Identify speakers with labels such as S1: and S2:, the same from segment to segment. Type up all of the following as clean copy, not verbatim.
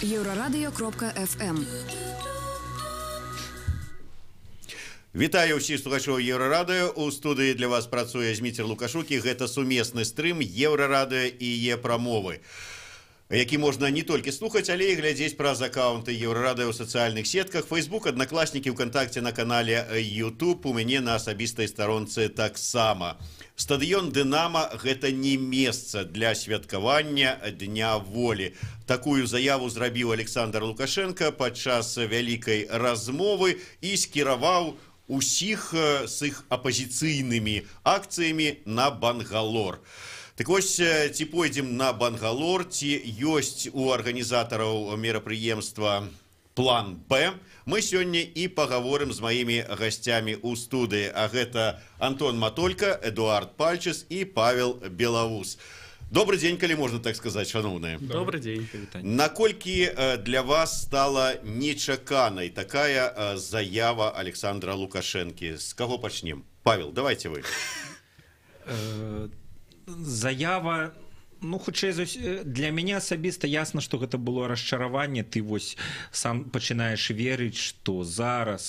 S1: Еврорадио.FM.
S2: Вітаю ўсіх слухачоў Еўрарадыё. У студыі для вас працуе Зміцер Лукашук, і гэта сумесны стрым Еўрарадыё і Е-прамовы, які можна не толькі слухаць, але і глядзець праз аккаунты Еўрарадыё ў сацыяльных сетках, Facebook, Аднакласнікі, ВКонтакте, на канале YouTube, у мяне на асабістай старонцы таксама. Стадыён «Дынама» – гэта не месца для святкавання Дня волі. Такую заяву зрабіў Александр Лукашенко падчас вялікай размовы і скіраваў усіх з іх апазіцыйнымі акцыямі на Бангалор. Так вось, ці пойдзем на Бангалор, ці ёсць у арганізатараў мерапрыемства план Б, мы сёння і пагаворым з маімі гасцямі ў студыі. А гэта Антон Матолька, Эдуард Пальчес і Павел Белаус. Добрый день, калі можна так сказаць, шановныя.
S3: Добрый день.
S2: Наколькі для вас стала нечаканай такая заява Александра Лукашенкі? З каго пачнем? Павел, давайте вы.
S3: Заява... Ну, хутчэй для мяне асабіста ясна, што гэта было расчараванне. Ты вось сам пачынаеш верыць, што зараз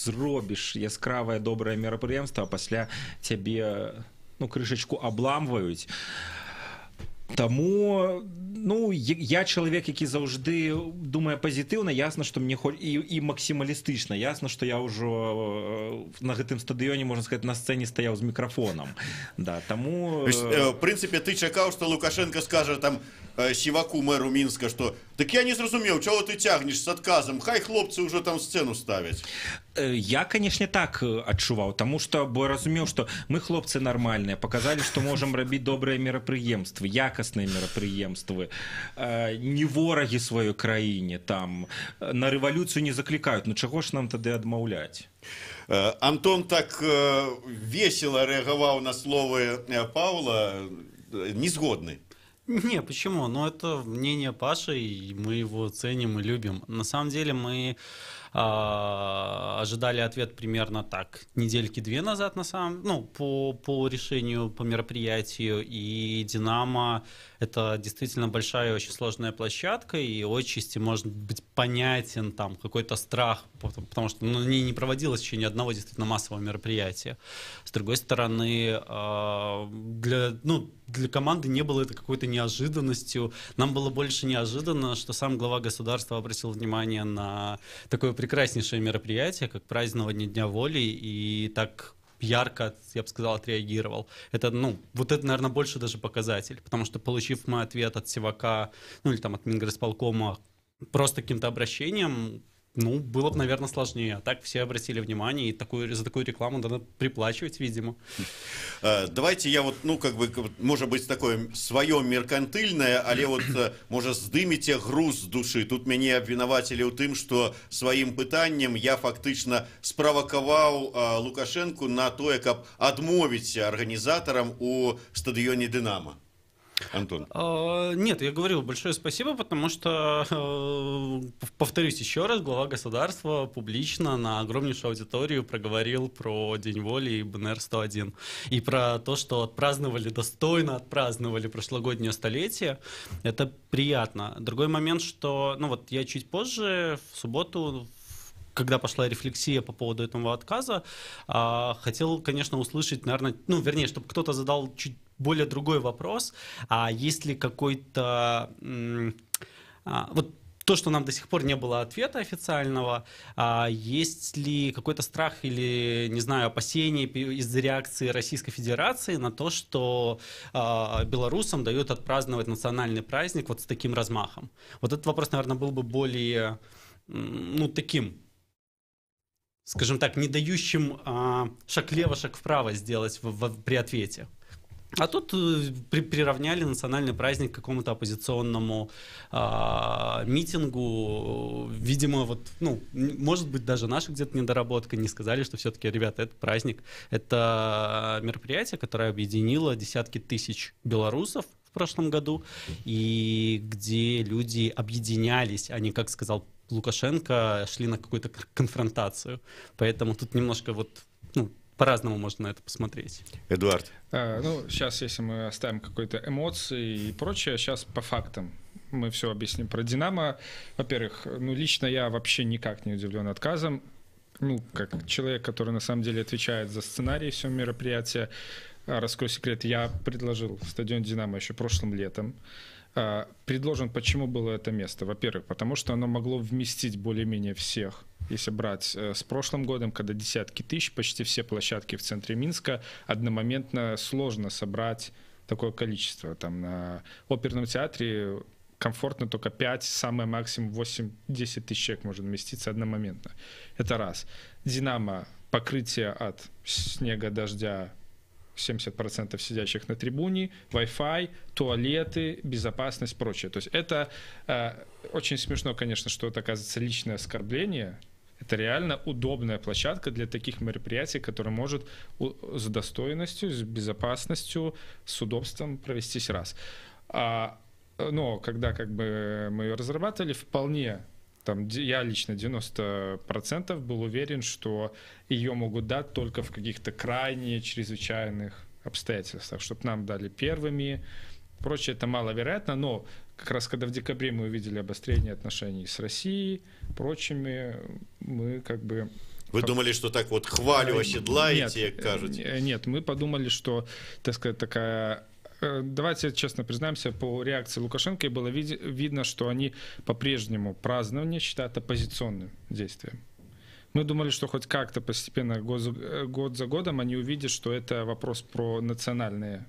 S3: зробіш яскравае добрае мерапрыемства, а пасля цябе крышачку абламваюць. Таму, я чалавек, які заўжды думае пазітыўна, ясна, што мне і максімалістычна, ясна, што я ўжо на гэтым стадыёне, можна сказаць, на сцэне стаяў з мікрафонам. Да, таму...
S2: В прынцыпе, ты чакаў, што Лукашенко скажа там Сіваку, мэру Мінска, што «Так я не зразумеў, чаго ты цягнеш з адказам? Хай хлопцы ўжо там сцэну ставяць».
S3: Я, канешне, так адчуваў, таму што, бо разумеў, што мы хлопцы нармальныя, паказалі, што можам рабіць добрыя мерапрыемствы, якасныя мерапрыемствы, не ворагі сваёй краіне, там, на рэвалюцыю не заклікаюць, ну чаго ж нам тады адмаўляць?
S2: Антон так весело рэагаваў на словы Павла, не згодны.
S4: Не, почему? Ну, это мнение Паши, и мы его ценим и любим. На самом деле мы ожидали ответ примерно так, недельки две назад, по решению, по мероприятию, и «Динамо» — это действительно большая и очень сложная площадка, и отчасти может быть понятен там какой-то страх, потому что не проводилось еще ни одного действительно массового мероприятия. С другой стороны, для команды не было это какой-то неожиданностью. Нам было больше неожиданно, что сам глава государства обратил внимание на такое прекраснейшее мероприятие, как празднование Дня воли, и так ярко, я бы сказал, отреагировал. Это, вот это, наверное, больше даже показатель, потому что, получив мой ответ от Сивака, или там от Минграсполкома просто каким-то обращением, было бы, наверное, сложнее. А так все обратили внимание, и за такую рекламу надо приплачивать, видимо.
S2: Давайте я может быть, такое свое меркантыльное, але может, здымите груз с души. Тут меня обвинуватели у тым, что своим пытанием я фактично спровоковал Лукашенко на то, как отмовить организаторам у стадионе «Динамо». Антон.
S4: Нет, я говорил большое спасибо, потому что, повторюсь еще раз, глава государства публично на огромнейшую аудиторию проговорил про День воли и БНР-101. И про то, что достойно отпраздновали прошлогоднее столетие. Это приятно. Другой момент, что я чуть позже, в субботу, когда пошла рефлексия по поводу этого отказа, хотел, конечно, услышать, наверное, вернее, чтобы кто-то задал чуть более другой вопрос, а есть ли какой-то... то, что нам до сих пор не было ответа официального, есть ли какой-то страх или, не знаю, опасение из-за реакции Российской Федерации на то, что белорусам дают отпраздновать национальный праздник с таким размахом? Вот этот вопрос, наверное, был бы более, таким, скажем так, не дающим шаг влево, шаг вправо сделать при ответе. А тут приравняли национальный праздник к какому-то оппозиционному митингу. Видимо, может быть, даже наша где-то недоработка, не сказали, что все-таки, ребята, это праздник. Это мероприятие, которое объединило десятки тысяч белорусов в прошлом году, и где люди объединялись, а не, как сказал Лукашенко, шли на какую-то конфронтацию. Поэтому тут немножко по-разному можно на это посмотреть.
S2: Эдуард.
S5: Сейчас, если мы оставим какой-то эмоции и прочее, сейчас по фактам.
S1: мы все объясним про «Динамо». Во-первых, ну, лично я вообще никак не удивлен отказом. Ну, как человек, который на самом деле отвечает за сценарий всего мероприятия, раскрою секрет, я предложил стадион «Динамо» еще прошлым летом. Предложен, почему было это место? Во-первых, потому что оно могло вместить более-менее всех. Если брать с прошлым годом, когда десятки тысяч, почти все площадки в центре Минска, одномоментно сложно собрать такое количество. Там на оперном театре комфортно только 5, самое максимум 8-10 тысяч человек может вместиться одномоментно. Это раз. «Динамо» покрытие от снега, дождя, 70% сидящих на трибуне, Wi-Fi, туалеты, безопасность, прочее. То есть это очень смешно, конечно, что это, оказывается, личное оскорбление. Это реально удобная площадка для таких мероприятий, которая может с достоинностью, с безопасностью, с удобством провестись раз. Но когда как бы мы ее разрабатывали, вполне, там, я лично 90% был уверен, что ее могут дать только в каких-то крайне чрезвычайных обстоятельствах, чтобы нам дали первыми. Прочее, это маловероятно, но как раз когда в декабре мы увидели обострение отношений с Россией, прочими, мы как бы...
S2: Вы думали, что так вот хвалю оседлаете, как кажете?
S1: Нет, мы подумали, что, так сказать, такая... Давайте честно признаемся, по реакции Лукашенко было видно, что они по-прежнему празднование считают оппозиционным действием. Мы думали, что хоть как-то постепенно, год за годом, они увидят, что это вопрос про национальные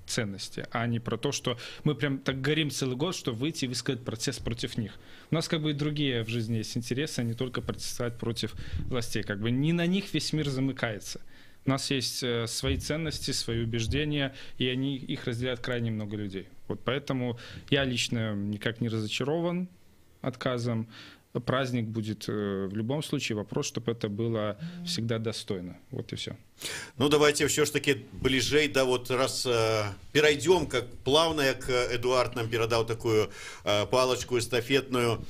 S1: ценности, а не про то, что мы прям так горим целый год, что выйти и высказать протест против них. У нас как бы и другие в жизни есть интересы, а не только протестовать против властей. Как бы не на них весь мир замыкается. У нас есть свои ценности, свои убеждения, и их разделяют крайне много людей. Вот поэтому я лично никак не разочарован отказом. Праздник будет в любом случае. Вопрос, чтобы это было всегда достойно. Вот и все.
S2: Ну, давайте все ж таки ближэй да вот раз перайдем, как плавно, як Эдуард нам передал такую палочку эстафетную.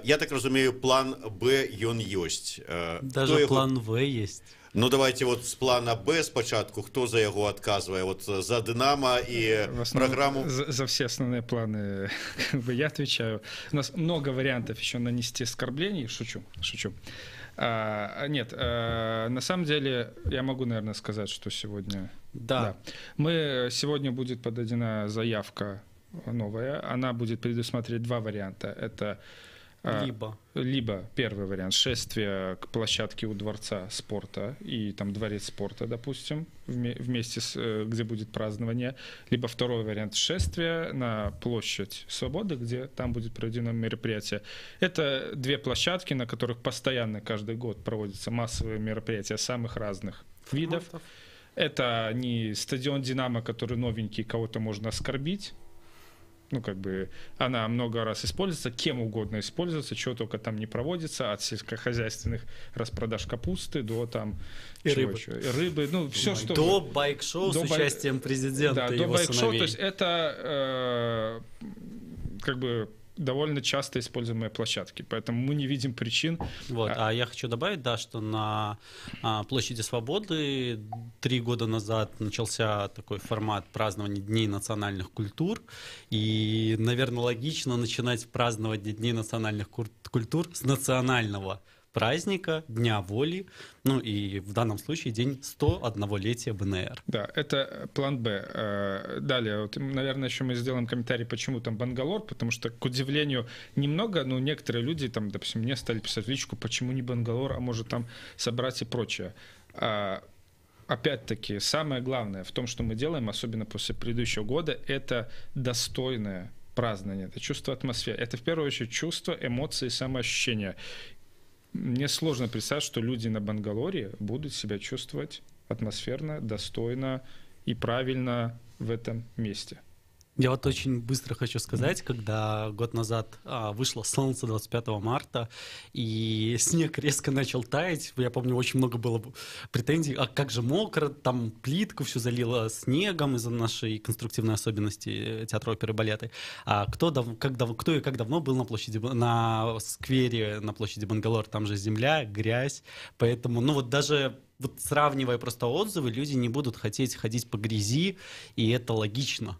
S2: Я так разумею, план Б ён ёсць.
S4: Даже план В есть.
S2: Ну, давайте вот с плана Б спочатку, кто за его отказывает? Вот за «Динамо» и программу?
S1: За все основные планы как бы я отвечаю. У нас много вариантов еще нанести оскорблений. Шучу. Нет, на самом деле я могу, наверное, сказать, что сегодня...
S4: Да.
S1: Сегодня будет подана заявка новая. Она будет предусматривать два варианта. Это либо первый вариант — шествие к площадке у Дворца спорта и там Дворец спорта, допустим, вместе где будет празднование, либо второй вариант — шествие на площадь Свободы, где там будет проведено мероприятие. Это две площадки, на которых постоянно каждый год проводятся массовые мероприятия самых разных видов. Это не стадион «Динамо», который новенький, кого-то можно оскорбить. Ну, как бы, она много раз используется, кем угодно используется, чего только там не проводится, от сельскохозяйственных распродаж капусты до там...
S4: И
S1: рыбы, ну, все, что...
S4: До байк-шоу с участием президента и его
S1: байк-шоу,
S4: сыновей.
S1: то есть это, как бы, довольно часто используемые площадки, поэтому мы не видим причин.
S4: Вот, а я хочу добавить, да, что на площади Свободы 3 года назад начался такой формат празднования Дней национальных культур, и, наверное, логично начинать праздновать Дни национальных культур с национального праздника, Дня воли, ну и в данном случае день 101-летия БНР.
S1: Да, это план Б. Далее, вот, наверное, еще мы сделаем комментарий, почему там Бангалор, потому что, к удивлению, немного, но некоторые люди, там, допустим, мне стали писать в личку, почему не Бангалор, а может там собрать и прочее. Опять-таки, самое главное в том, что мы делаем, особенно после предыдущего года, это достойное празднование, это чувство атмосферы. Это в первую очередь чувство, эмоции, самоощущения. Мне сложно представить, что люди на Бангалоре будут себя чувствовать атмосферно, достойно и правильно в этом месте.
S4: Я вот очень быстро хочу сказать, когда год назад вышло солнце 25 марта, и снег резко начал таять, я помню, очень много было претензий, а как же мокро, там плитку всю залило снегом из-за нашей конструктивной особенности театра оперы и балета. А кто и как давно был на площади, на сквере на площади Бангалор, там же земля, грязь, поэтому, ну вот даже... Вот сравнивая просто отзывы, люди не будут хотеть ходить по грязи, и это логично.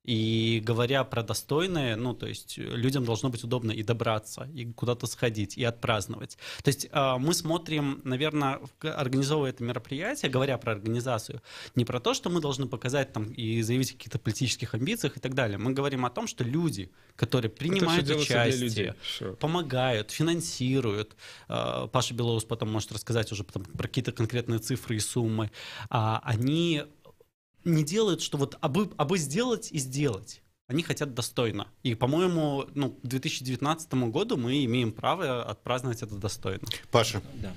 S4: И говоря про достойное, ну, то есть людям должно быть удобно и добраться, и куда-то сходить, и отпраздновать. То есть мы смотрим, наверное, организовывая это мероприятие, говоря про организацию, не про то, что мы должны показать там и заявить о каких-то политических амбициях и так далее. Мы говорим о том, что люди, которые принимают участие, помогают, финансируют. Паша Белоус потом может рассказать уже потом про какие-то конкретные цифры и суммы. Они не делают, что вот абы сделать и сделать. Они хотят достойно. И, по-моему, ну, к 2019 году мы имеем право отпраздновать это достойно.
S2: Паша.
S3: Да.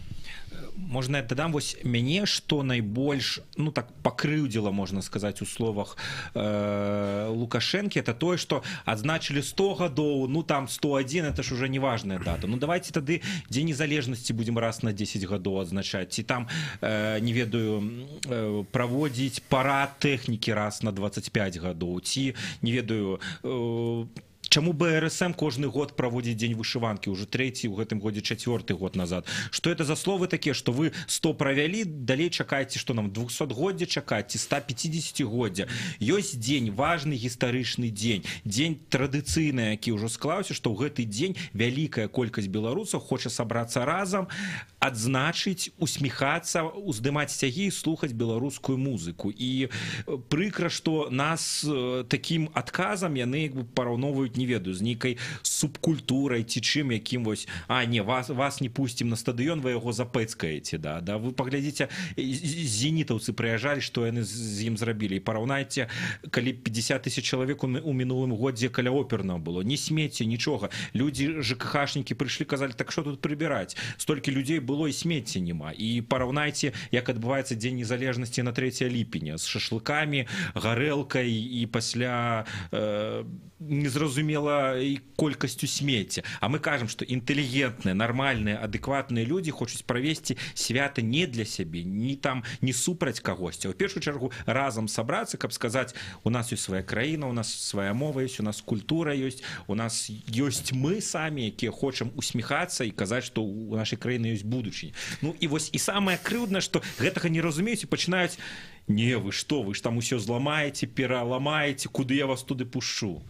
S3: Можна я дадам вось мяне, што найбольш, ну так пакрыўдзіла, можна сказаць, у словах Лукашэнкі, это тое, што адзначылі 100 гадоў, ну там 101, это ж уже не важная дата. Ну давайте тады Дзень незалежнасці будзем раз на 10 гадоў адзначаць, ці там, не ведаю, праводзіць парад тэхнікі раз на 25 гадоў, ці, не ведаю, чаму БРСМ кожны год праводзіць дзень вышыванкі, уже трэці, у гэтым годзе 4-й год назад. Што это за словы такія, што вы 100 правялі, далей чакаеце, што нам 200годдзя чакаць, ці 150годдзя. Ёсць дзень, важны гістарычны дзень, дзень традыцыйны, які ўжо склаўся, што ў гэты дзень вялікая колькасць беларусаў хоча сабрацца разам, адзначыць, усміхацца, уздымаць сцягі і слухаць беларускую музыку. І прыкра, што нас такім адказам яны як бы параўноўваюць, не ведаю, з нейкай субкультурай ці чым, якім вось, не, вас не пусцім на стадыён, вы яго запэцкаеце, да, вы паглядзіце, зенітаўцы прыязджалі, што яны з ім зрабілі, і параўнайце, калі 50 000 чалавек у мінулым годзе каля опернага было, не смецце, нічога, людзі, ЖКХшнікі прыйшлі, казалі, так што тут прыбіраць, столькі людзей было і смецця няма, і параўнайце, як адбываецца Дзень незалежнасці на 3 ліпеня, з шашлыкамі, гарэлкай і пасля незразумела і колькасцю смецця. А мы кажам, што інтэлігентныя, нармальныя, адэкватныя людзі хочуць правесці свята не для сябе, не супраць кагосьці, а ў першую чаргу разам сабрацца, каб сказаць, у нас ёсць свая краіна, у нас свая мова ёсць, у нас культура ёсць, у нас ёсць мы самі, якія хочам усміхацца і казаць, што у нашай краіны ёсць будучыня. Ну і вось і самае крыўднае, што гэтага не разумеюць і пачынаюць: не, вы што, вы ж там усё зламаеце, пераламаеце, куды я вас туды пушчу.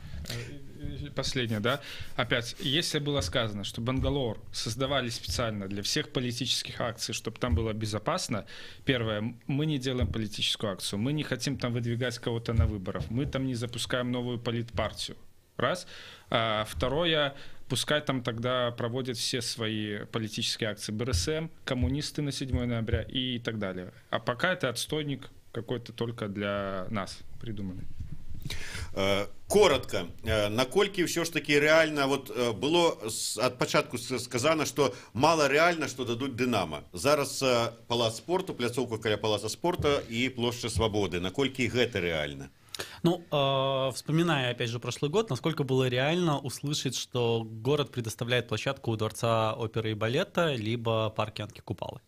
S1: Последнее, да? Опять, если было сказано, что Бангалор создавали специально для всех политических акций, чтобы там было безопасно, первое, мы не делаем политическую акцию, мы не хотим там выдвигать кого-то на выборах, мы там не запускаем новую политпартию, раз. А второе, пускай там тогда проводят все свои политические акции БРСМ, коммунисты на 7 ноября и так далее. А пока это отстойник какой-то только для нас придуманный.
S2: Коротко, наколькі ўсё ж таки рэальна, вот было ад пачатку сказана, што мала рэальна, што дадуць Дынамо. Зараз палац спорту, пляцоўка каля палаца спорта і плошча Свабоды. Наколькі гэта рэальна?
S4: Ну, вспоминая, опять же, прошлый год, насколько было реально услышать, что город предоставляет площадку у Дворца оперы и балета, либо парка Янки Купалы.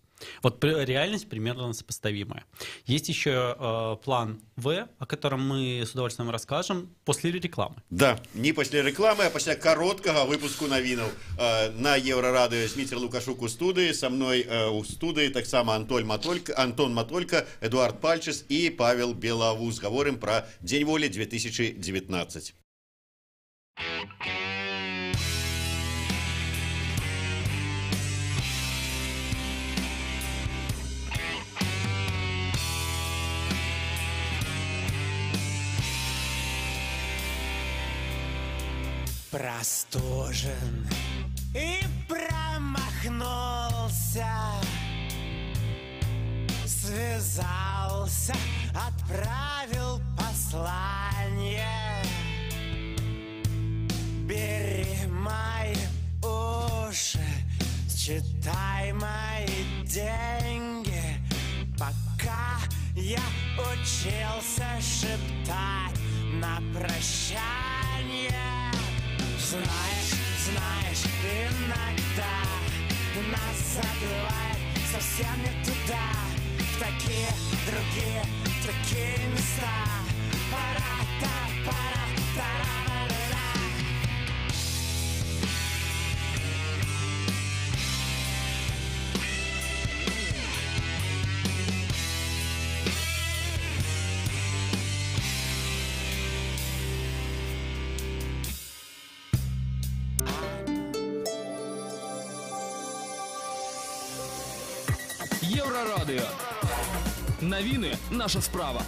S4: Вот реальность примерно сопоставимая. Есть еще план В, о котором мы с удовольствием расскажем после рекламы. Да,
S2: не после рекламы, а после короткого выпуску новинок на Еврорадио. Зміцер Лукашук у студии, со мной у студии так само Антон Матолька, Эдуард Пальчес и Павел Беловуз. Говорим про День воли 2019.
S5: Простужен и промахнулся, связался, отправил послание. Бери мои уши, считай мои деньги, пока я учился шептать на прощание. Знаешь, иногда нас забывает совсем не туда, в такие другие, в такие места. Пара-та-пара-та-ра-ра-ра.
S6: Еврорадио. Новины – наша справа.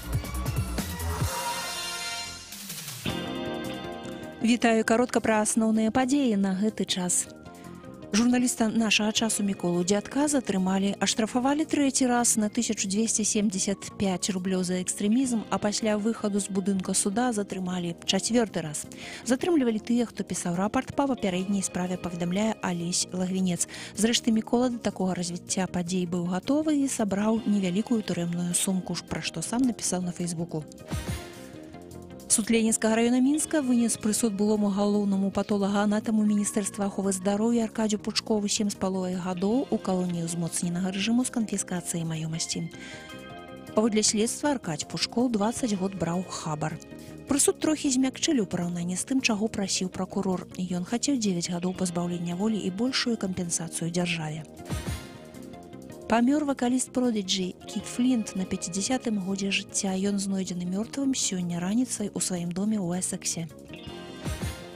S7: Вітаю, каротка пра асноўныя падзеі на гэты час. Журналіста нашага часу Міколу Дзядка затрымалі, аштрафавалі трэці раз на 1275 рублёў за экстрэмізм, а пасля выхаду з будынка суда затрымалі чацвёрты раз. Затрымлівалі тыя, хто пісаў рапарт па папярэдняй справе, паведамляе Алесь Лагвінец. Зрэшты, Мікола да такога развіцця падзей быў гатовы і сабраў невялікую турэмную сумку, пра што сам напісаў на Фейсбуку. Суд Ленінскага района Мінска вынес прысуд былому галоўнаму патолага-анатаму Міністэрства аховы здароўя Аркадзю Пучкову 7,5 гадоў у калоніі ўзмоцненага рэжыму з канфіскацыяй маёмасці. Паводле следства Аркадзь Пучкоў 20 год браў хабар. Прысуд трохі змякчылі ў параўнанні з тым, чаго прасіў пракурор. Ён хацеў 9 гадоў пазбаўлення волі і большую кампенсацыю дзяржаве. Памёр вакаліст Продиджи Кіт Флінт на 50-м годзе жыцця. Ён знойдзены мёртвым сёння раніцай у сваім доме ў Эсексе.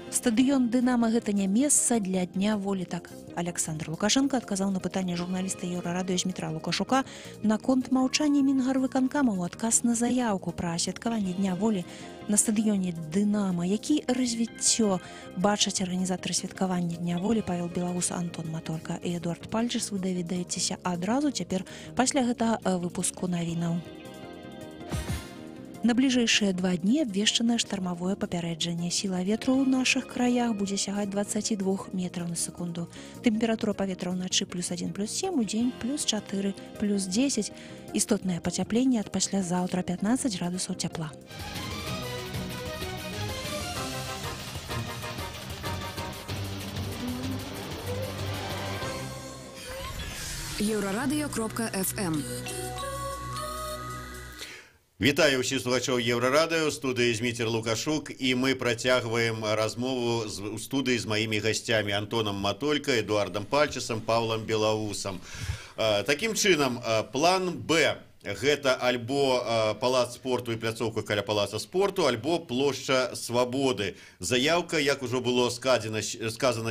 S7: Стадыён «Дынама» — гэта не месца для дня волі, так Александр Лукашенко адказаў на пытанне журналіста Еўрарадыё Змітра Лукашука наконт маўчання Мінгарвыканкама ў адказ на заяўку пра святкаванне дня волі на стадыёне «Дынама». Які развіццё бачаць арганізатары святкавання дня волі Павел Белаус, Антон Матолька і Эдуард Пальчыс, вы даведаецеся адразу цяпер пасля гэтага выпуску навінаў. На бліжэйшыя 2 дні абвешчанае штармавое папярэджанне. Сіла ветру ў нашых краях будзе сягаць 22 метраў на секунду. Тэмпература паветра ўначы +1, +7, удзень +4, +10. Істотнае пацяпленне ад паслязаўтра 15 градусаў цяпла.
S8: Еврорадио.FM.
S2: Вітаю ўсіх слухачоў Еўрарадыё, студыі Зміцер Лукашук, і мы працягваем размову у студыі з маімі гасцямі Антонам Матолька, Эдуардам Пальчысам, Паўлам Белаусам. Такім чынам, план Б – гэта альбо палац спорту і пляцоўка каля палаца спорту, альбо плошча Свабоды. Заяўка, як ужо было сказана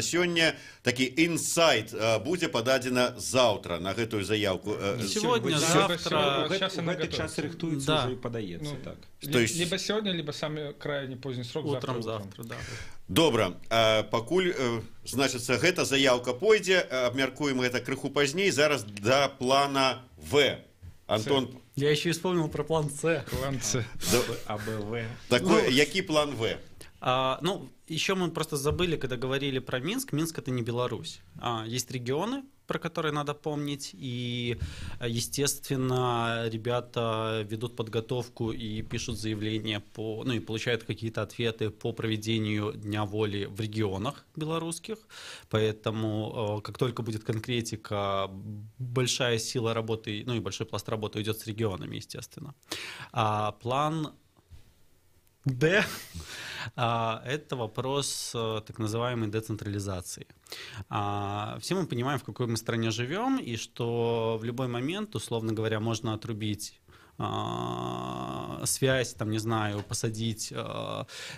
S2: сёння, такі інсайт будзе пададзена заўтра на гэтую заяўку.
S4: Сегодня, завтра.
S3: Гэты час рыхтуецца ўжо і падаецца.
S1: Либо сегодня, либо самый крайний поздний срок
S4: утром завтра. Да.
S2: Добра, пакуль, значыцца, гэта заяўка пойдзе, абмяркуем гэта крыху пазней, зараз да плана В. Антон...
S4: Я еще и вспомнил про план С.
S1: План С.
S3: АБВ.
S2: Такой, який план В?
S4: Еще мы просто забыли, когда говорили про Минск. Минск — это не Беларусь. Есть регионы, про которые надо помнить, и, естественно, ребята ведут подготовку и пишут заявления и получают какие-то ответы по проведению Дня воли в регионах белорусских, поэтому, как только будет конкретика, большая сила работы, и большой пласт работы уйдет с регионами, естественно. План Д – это вопрос так называемой децентрализации. Все мы понимаем, в какой мы стране живем, и что в любой момент, условно говоря, можно отрубить связь, там, не знаю, посадить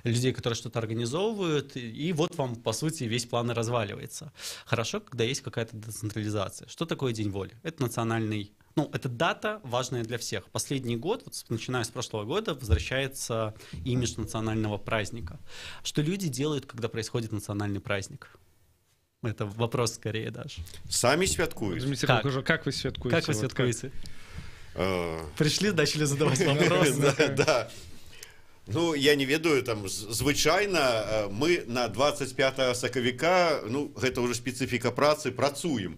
S4: людей, которые что-то организовывают, и вот вам, по сути, весь план и разваливается. Хорошо, когда есть какая-то децентрализация. Что такое День воли? Это национальный... это дата важная для всех. Последний год, начиная с прошлого года, возвращается имидж национального праздника. Что люди делают, когда происходит национальный праздник? Это вопрос скорее даже.
S2: Сами святкуют?
S1: Как вы святкуете?
S4: Как вы святкуете? Пришли, начали задавать вопросы.
S2: Да. Я не ведаю, там, звычайна мы на 25 сакавіка, гэта ўжо спецыфіка працы, працуем.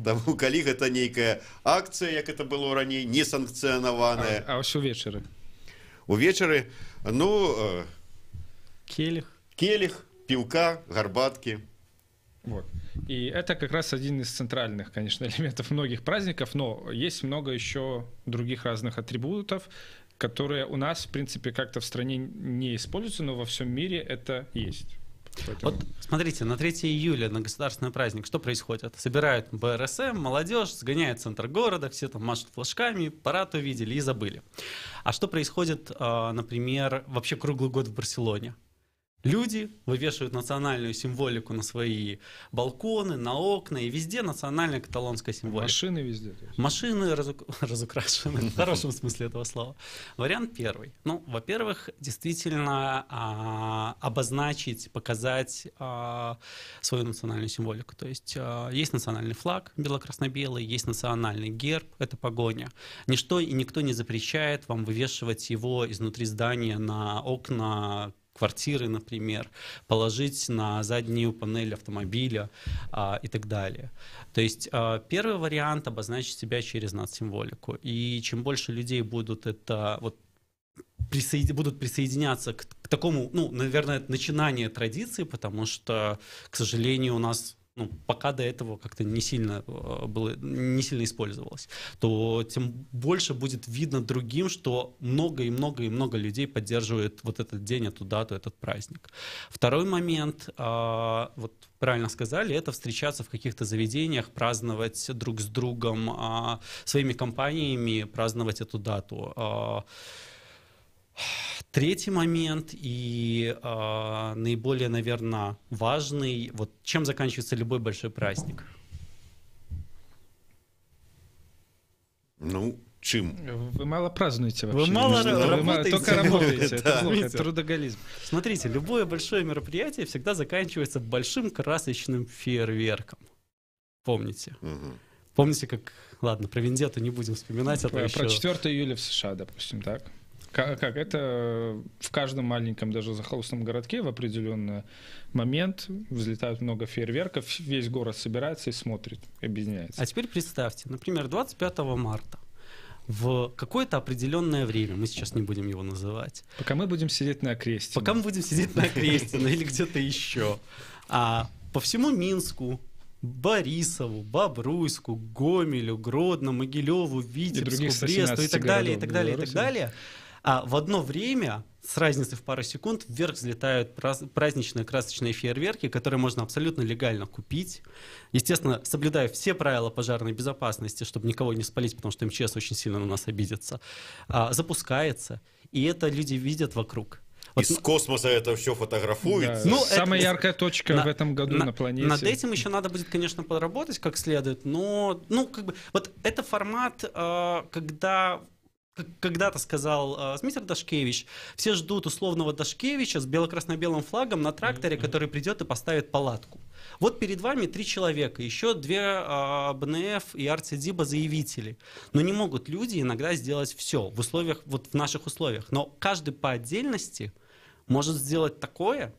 S2: Таму, калі гэта нейкая акцыя, як это было раней, не санкцыянаваная.
S1: А ўсё увечары?
S2: Увечары,
S4: келих,
S2: піўка, гарбаткі.
S1: Вот. И это как раз один из центральных, конечно, элементов многих праздников, но есть много еще других разных атрибутов, которые у нас, в принципе, как-то в стране не используются, но во всем мире это есть. Поэтому...
S4: Вот смотрите, на 3 июля, на государственный праздник, что происходит? Собирают БРСМ, молодежь, сгоняют в центр города, все там машут флажками, парад увидели и забыли. А что происходит, например, вообще круглый год в Барселоне? Люди вывешивают национальную символику на свои балконы, на окна, и везде национальная каталонская символика.
S1: Машины везде. То есть.
S4: Машины разукрашены, в хорошем смысле этого слова. Вариант первый. Ну, во-первых, действительно обозначить, показать свою национальную символику. То есть есть национальный флаг бело-красно-белый, есть национальный герб, это погоня. Ничто и никто не запрещает вам вывешивать его изнутри здания на окна квартиры, например, положить на заднюю панель автомобиля и так далее. То есть первый вариант — обозначить себя через надсимволику. И чем больше людей будут это вот будут присоединяться к такому, ну, наверное, начинанию традиции, потому что, к сожалению, у нас пока до этого как-то не сильно использовалось, то тем больше будет видно другим, что много и много и много людей поддерживает вот этот день, эту дату, этот праздник. Второй момент, вот правильно сказали, это встречаться в каких-то заведениях, праздновать друг с другом, своими компаниями, праздновать эту дату. Третий момент и наиболее, наверное, важный, вот чем заканчивается любой большой праздник?
S2: Ну, чем?
S1: Вы мало празднуете вообще.
S4: Вы мало работаете.
S1: Только работаете. Это плохо,
S4: Видите?
S1: это трудоголизм.
S4: Смотрите, любое большое мероприятие всегда заканчивается большим красочным фейерверком. Помните? Помните, как... Ладно, про Вендетту не будем вспоминать.
S1: Про 4 июля в США, допустим, так? Как это в каждом маленьком, даже захолустном городке в определенный момент взлетают много фейерверков, весь город собирается и смотрит, объединяется.
S4: А теперь представьте, например, 25 марта в какое-то определенное время, мы сейчас не будем его называть.
S1: Пока мы будем сидеть на Окрестине.
S4: Пока мы будем сидеть на Окрестине или где-то еще. А по всему Минску, Борисову, Бобруйску, Гомелю, Гродно, Могилеву, Витебску, Бресту и так далее, и так далее, и так далее. А в одно время, с разницей в пару секунд, вверх взлетают праздничные красочные фейерверки, которые можно абсолютно легально купить. Естественно, соблюдая все правила пожарной безопасности, чтобы никого не спалить, потому что МЧС очень сильно на нас обидится. Запускается, и это люди видят вокруг.
S2: Вот, из космоса это все фотографуется.
S1: Да. Самая яркая точка в этом году на планете.
S4: Над этим еще надо будет, конечно, подработать как следует, но, как бы, вот это формат, когда-то сказал Змитер Дашкевич, все ждут условного Дашкевича с бело-красно-белым флагом на тракторе, который придет и поставит палатку. Вот перед вами 3 человека, еще 2 БНФ и РЦДИБа-заявители. Но не могут люди иногда сделать все в условиях, вот в наших условиях. Но каждый по отдельности может сделать такое.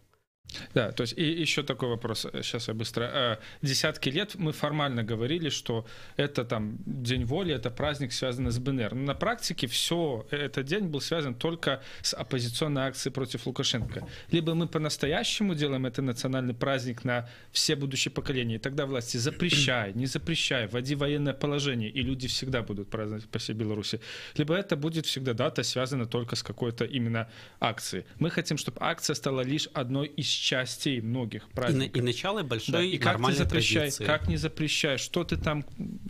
S1: Да, то есть и еще такой вопрос, сейчас я быстро. Десятки лет мы формально говорили, что это там День воли, это праздник, связанный с БНР. Но на практике все, этот день был связан только с оппозиционной акцией против Лукашенко. Либо мы по-настоящему делаем это национальный праздник на все будущие поколения, и тогда власти запрещай, не запрещай, вводи военное положение, и люди всегда будут праздновать по всей Беларуси. Либо это будет всегда дата, связана только с какой-то именно акцией. Мы хотим, чтобы акция стала лишь одной из частей многих праздников.
S4: И начало большой,
S1: да, и как
S4: нормальной
S1: не запрещай,
S4: традиции.
S1: как не запрещай, что ты там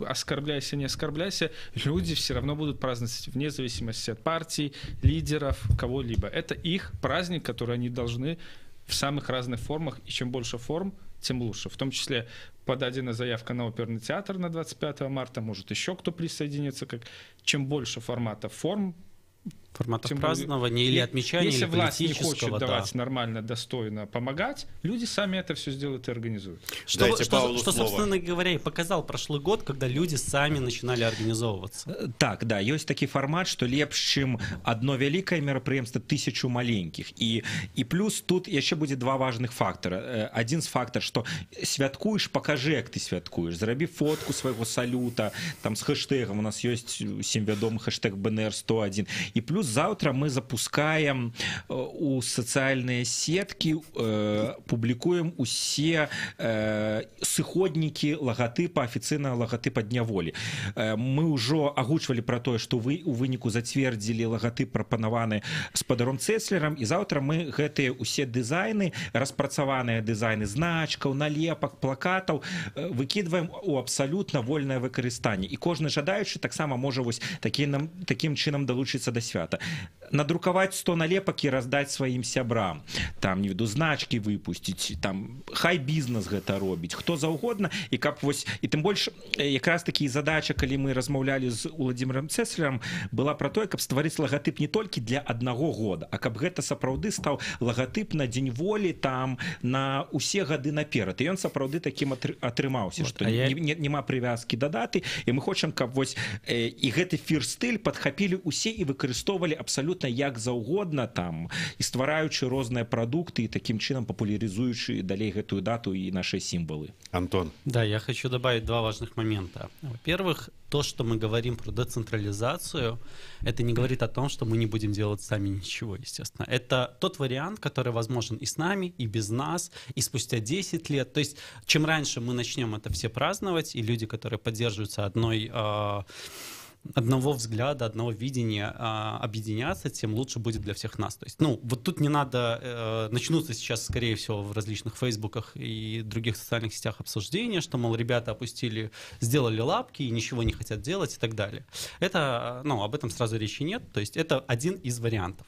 S1: оскорбляйся, не оскорбляйся, люди все равно будут праздновать вне зависимости от партий, лидеров, кого-либо. Это их праздник, который они должны в самых разных формах, и чем больше форм, тем лучше. В том числе подадена заявка на оперный театр на 25 марта, может еще кто присоединится. Чем больше форматов форм,
S4: форматов празднования или отмечания,
S1: если
S4: или
S1: власть не
S4: политического,
S1: хочет давать нормально, достойно помогать, люди сами это все сделают и организуют.
S4: Что, собственно говоря, и показал прошлый год, когда люди сами начинали организовываться.
S3: Так, да, есть такой формат, что лепш, чем одно великое мероприемство 1000 маленьких. И плюс тут еще будет 2 важных фактора. Один з фактор, что святкуешь, покажи, як ты святкуешь. Зроби фотку своего салюта, там с хэштегом, у нас есть всем ведомый хэштег БНР-101. И плюс завтра мы запускаем у социальные сетки, публикуем усе сыходники логотипа, официального логотипа Дня воли. Мы уже агучвали про то, что вы у выніку зацвердзілі логотип прапанаваны спадаром Цэцлерам, і завтра мы гэтыя усе дызайны, распрацаваныя дызайны значкаў, налепак, плакатаў выкідваем у абсалютна вольнае выкарыстанне. І кожны жадаючы таксама можа вось такім чынам далучыцца да свята. свята. Надрукаваць 100 налепак і раздаць сваім сябрам, там не веду значкі выпусціць, там хай бізнес гэта робіць, хто заўгодна, і каб вось і тым больш якраз такі задача, калі мы размаўлялі з Уладзімірам Цэслерам, была пра тое, каб стварыць лагатып не толькі для аднаго года, а каб гэта сапраўды стаў лагатып на дзень волі там на усе гады наперад. І ён сапраўды такім атрымаўся, што няма прывязкі да даты, і мы хочам, каб вось і гэты фір-стыль падхапілі усе і выкарыстоўвалі абсалютна як заўгодна там, і ствараючы розныя прадукты і такім чынам папулярызуючы далей гэтую дату і наши символы.
S2: Антон.
S4: Да, я хочу добавить два важных момента. Во-первых, то, что мы говорим про децентрализацию, это не говорит о том, что мы не будем делать сами ничего, естественно. Это тот вариант, который возможен и с нами, и без нас, и спустя 10 лет. То есть, чем раньше мы начнем это все праздновать, и люди, которые поддерживаются одного взгляда, одного видения объединяться, тем лучше будет для всех нас. То есть, ну, вот тут не надо, начнутся сейчас, скорее всего, в различных фейсбуках и других социальных сетях обсуждения, что, мол, ребята сделали лапки и ничего не хотят делать и так далее. Это, ну, об этом сразу речи нет, то есть это один из вариантов.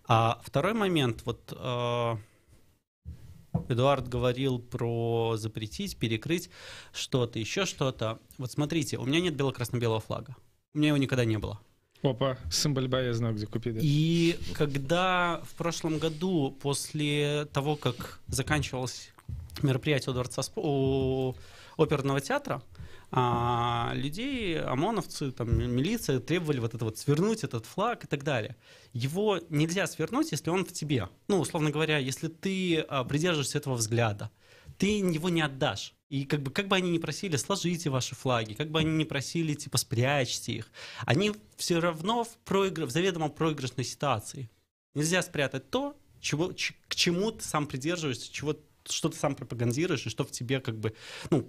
S4: А второй момент, вот Эдуард говорил про запретить, перекрыть что-то, еще что-то. Вот смотрите, у меня нет бело-красно-белого флага. У меня его никогда не было.
S1: Опа, Симбальба я знаю, где купить. Да?
S4: И когда в прошлом году, после того, как заканчивалось мероприятие у оперного театра, людей, ОМОНовцы, там, милиция требовали вот это вот свернуть этот флаг и так далее. Его нельзя свернуть, если он в тебе. Ну, условно говоря, если ты придерживаешься этого взгляда, ты его не отдашь. И как бы они ни просили, сложите ваши флаги, как бы они ни просили, типа, спрячьте их, они все равно в заведомо проигрышной ситуации. Нельзя спрятать то, к чему ты сам придерживаешься, что ты сам пропагандируешь, и что в тебе как бы, ну,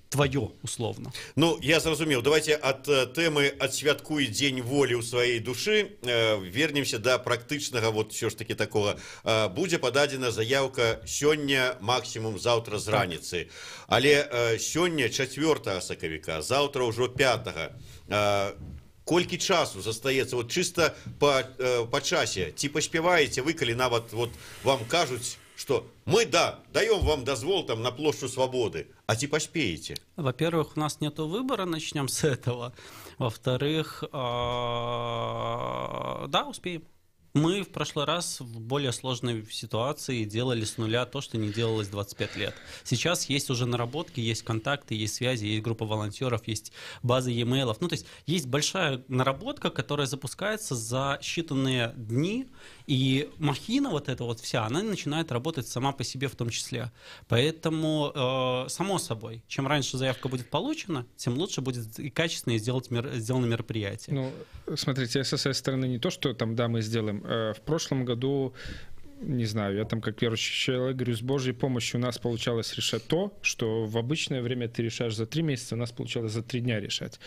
S4: твое, условно.
S2: Ну, я зразумеў. Давайте от темы «Отсвяткуй День воли» у своей души вернемся до практычнага, вот все ж таки такого. Будзе пададзена заявка сёння, максимум завтра з раніцы. Але сёння 4 сакавіка, завтра ўжо 5. Колькі часу застаецца, вот чисто по часе, ці паспяваеце вы, калі нават вот вам кажуць, что мы, да, даем вам дозвол там на площадь Свободы, а ці поспеете?
S4: Во-первых, у нас нету выбора, начнем с этого. Во-вторых, да, успеем. Мы в прошлый раз в более сложной ситуации делали с нуля то, что не делалось 25 лет. Сейчас есть уже наработки, есть контакты, есть связи, есть группа волонтеров, есть базы e-mail. Ну, то есть есть большая наработка, которая запускается за считанные дни, и махина вот эта вот вся, она начинает работать сама по себе в том числе. Поэтому, само собой, чем раньше заявка будет получена, тем лучше будет и качественно сделано мероприятие.
S1: Ну, смотрите, со своей стороны не то, что там, да, мы сделаем. В прошлом году, не знаю, я там как верующий человек говорю, с Божьей помощью у нас получалось решать то, что в обычное время ты решаешь за 3 месяца, у нас получалось за 3 дня решать.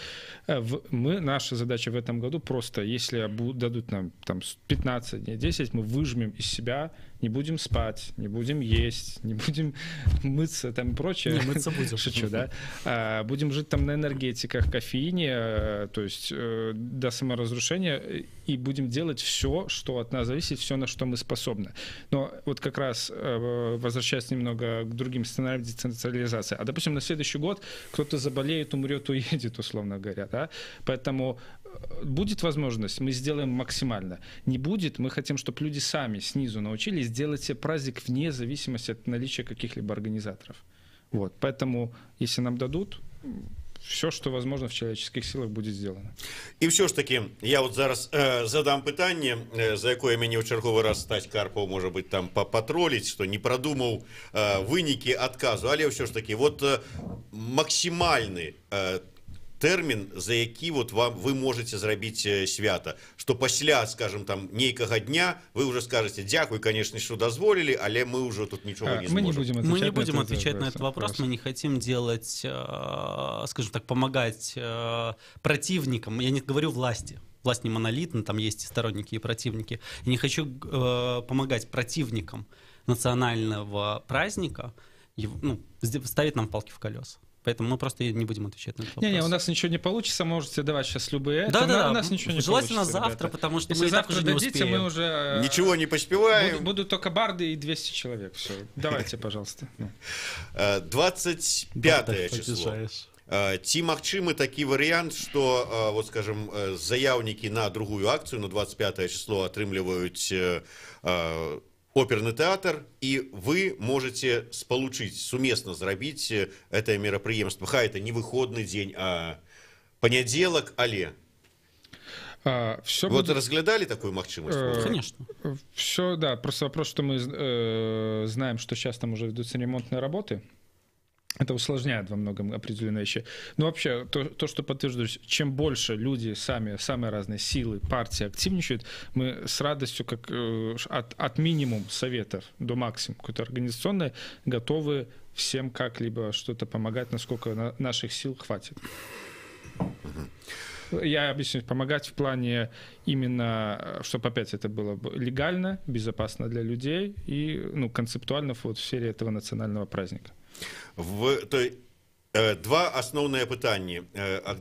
S1: Наша задача в этом году просто, если дадут нам там 15 дней, 10, мы выжмем из себя, не будем спать, не будем есть, не будем мыться там и прочее.
S4: Не, мыться будем.
S1: Шучу, да? Будем жить там на энергетиках, кофеине, то есть до саморазрушения, и будем делать все, что от нас зависит, все, на что мы способны. Но вот как раз возвращаясь немного к другим сценариям децентрализации, а допустим на следующий год кто-то заболеет, умрет, уедет, условно говоря, да? Поэтому будет возможность, мы сделаем максимально. Не будет, мы хотим, чтобы люди сами снизу научились делать себе праздник вне зависимости от наличия каких-либо организаторов. Вот. Поэтому, если нам дадут, все, что возможно в человеческих силах, будет сделано.
S2: І все ж таки, я от зараз задам питання, за якое мені в черговий раз Стась Карпов, може бути, там патролить, що не продумав виніки отказу, але все ж таки, от максимальний термін, за які вот ви можете зробити свята, що після, скажем, там, нейкого дня ви вже скажете, дякую, конечно, що дозволили, але мы уже тут ничего не сможем.
S4: Мы не будем отвечать на этот вопрос, мы не хотим делать, скажем так, помогать противникам, я не говорю власти. Власть не монолитна, там есть и сторонники, и противники. Я не хочу помогать противникам национального праздника, ставить нам палки в колеса. Поэтому мы просто не будем отвечать на этот вопрос.
S1: Не-не, у нас ничего не получится, можете давать сейчас любые.
S4: Да-да-да,
S1: у нас ничего не
S4: желательно
S1: получится,
S4: завтра,
S1: ребята.
S4: потому что
S1: Если
S4: мы и так
S1: завтра
S4: уже не
S1: дадите,
S4: успеем.
S1: мы уже...
S2: Ничего не поспеваем.
S1: Будут только барды и 200 человек. Все, давайте, пожалуйста.
S2: 25 число.
S4: Побежаешь.
S2: Ці магчымы такі варыянт, што вот скажем заяўнікі на другую акцыю на 25 число атрымліваюць оперны тэатр, і вы можете спалучыць, сумесна зрабіць это мерапрыемства. Хай это не выходны дзень, а панядзелак, але
S1: Все
S2: вот разглядали такую магчымасць?
S4: Конечно.
S1: Все, да, просто вопрос, что мы знаем, что сейчас там уже ведутся ремонтные работы. Это усложняет во многом определенные вещи. Но вообще, то, что подтверждаюсь, чем больше люди самые разные силы, партии активничают, мы с радостью, как от минимум советов до максимум какой-то организационной, готовы всем как-либо что-то помогать, насколько наших сил хватит. Я объясню, помогать в плане именно, чтобы опять это было легально, безопасно для людей и концептуально вот в сфере этого национального праздника.
S2: Два асноўныя пытанні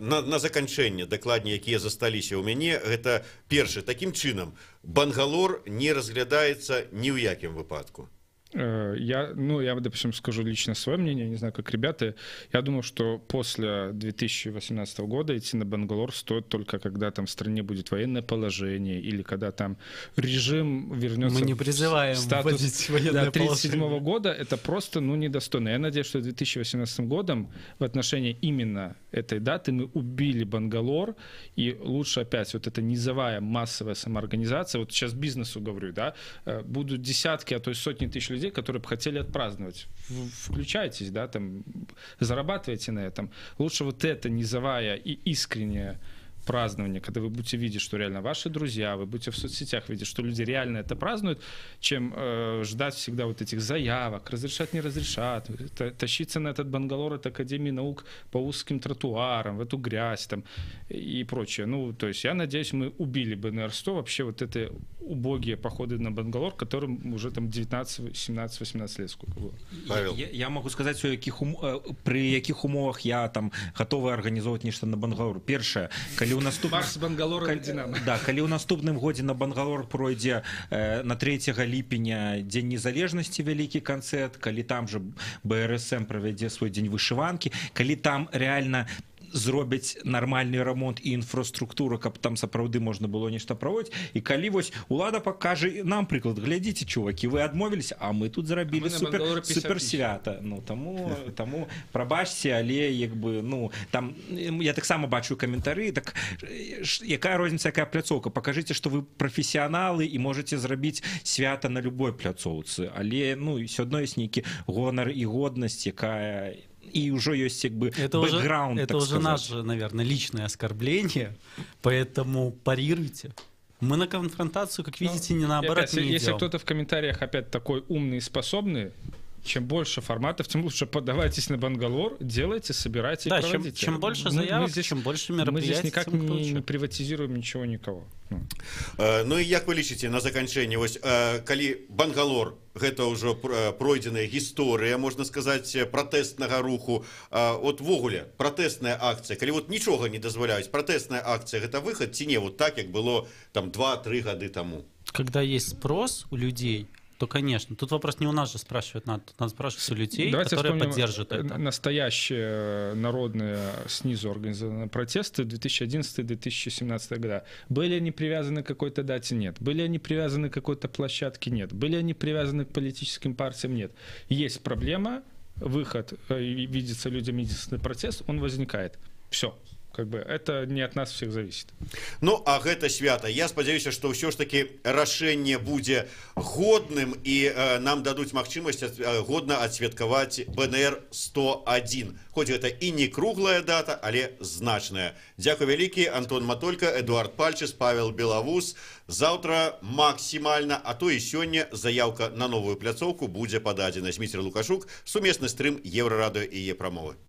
S2: на заканчэнне, дакладней, якія засталіся ў мяне. Гэта першы, такім чынам Бангалор не разглядаецца ні ў якім выпадку.
S1: Я, допустим, скажу лично свое мнение, не знаю, как ребята. Я думаю, что после 2018 года идти на Бангалор стоит только, когда там в стране будет военное положение или когда там режим вернется.
S4: Мы не призываем вводить военное положение.
S1: 1937 года это просто, недостойно. Я надеюсь, что 2018 годом в отношении именно этой даты мы убили Бангалор, и лучше опять вот эта низовая массовая самоорганизация. Вот сейчас бизнесу говорю, да, будут десятки, а то и сотни тысяч людей, которые бы хотели отпраздновать. Включайтесь, да, там, зарабатывайте на этом. Лучше вот это низовая и искреннее празднование, когда вы будете видеть, что реально ваши друзья, вы будете в соцсетях видеть, что люди реально это празднуют, чем ждать всегда вот этих заявок, разрешат, не разрешат, тащиться на этот Бангалор от Академии наук по узким тротуарам, в эту грязь там и прочее. То есть я надеюсь, мы убили БНР-100, вообще вот это убогие походы на Бангалор, которым уже там 19, 17, 18 лет сколько было.
S3: Я могу сказать, при якіх умовах я там готовы организовать нечто на Бангалор. Першае, калі ў наступным годзе на Бангалор пройдзе на 3 ліпеня дзень незалежнасці вялікі канцэрт, калі там же БРСМ правядзе свой дзень вышыванкі, калі там реально зробяць нармальны рамонт і інфраструктуру, каб там сапраўды можна было нешта праводзіць, і калі вось улада пакажа нам прыклад, глядзіце, чувакі, вы адмовіліся, а мы тут зрабілі супер свята. Таму прабачце, але там я таксама бачу каментары, так якая розніца, якая пляцоўка, пакажыце, што вы прафесіяналы і можаце зрабіць свята на любой пляцоўцы, але ўсё адно ёсць нейкі гонар і годнасць, якая и уже есть бэкграунд.
S4: Это уже наше, наверное, личное оскорбление, поэтому парируйте. Мы на конфронтацию, как видите, не наоборот
S1: опять,
S4: не идем.
S1: Если кто-то в комментариях опять такой умный и способный, чем больше форматов, тем лучше подавайтесь на Бангалор, делайте, собирайте и проводите.
S4: Чем больше заявок, чем больше мероприятий.
S1: Мы здесь никак не приватизируем ничего никого.
S2: И як вы лічыце на заканчэнне, вось калі Бангалор гэта ўжо пройдзеная гісторыя, можна сказаць, пратэстнага руху, от ввогуле пратэсная акцыя, калі вот нічога не дазваляюць, пратэсная акцыя гэта выхад ці не, вот так як было там 2-3 гады таму?
S4: Когда есть спрос у людей, то, конечно. Тут вопрос не у нас же спрашивать, надо спрашивать у людей,
S1: давайте
S4: которые поддержат это.
S1: Настоящие народные снизу организованные протесты 2011-2017 года. Были они привязаны к какой-то дате? Нет. Были они привязаны к какой-то площадке? Нет. Были они привязаны к политическим партиям? Нет. Есть проблема, выход, видится людям единственный протест, он возникает. Все. Это не от нас всех зависит.
S2: А гэта свята, я спадзяюся, што ўсё ж таки рашэнне будзе годным і нам дадуць магчымасць годна адсвяткаваць БНР-101. Хоць гэта і не круглая дата, але значная. Дзякуй вялікі, Антон Матолька, Эдуард Пальчыс, Павел Белавус. Заўтра максімальна, а то і сёння заяўка на новую пляцоўку будзе пададзена. Зміцер Лукашук, сумесны стрым Еўрарадыё і яе прамовы.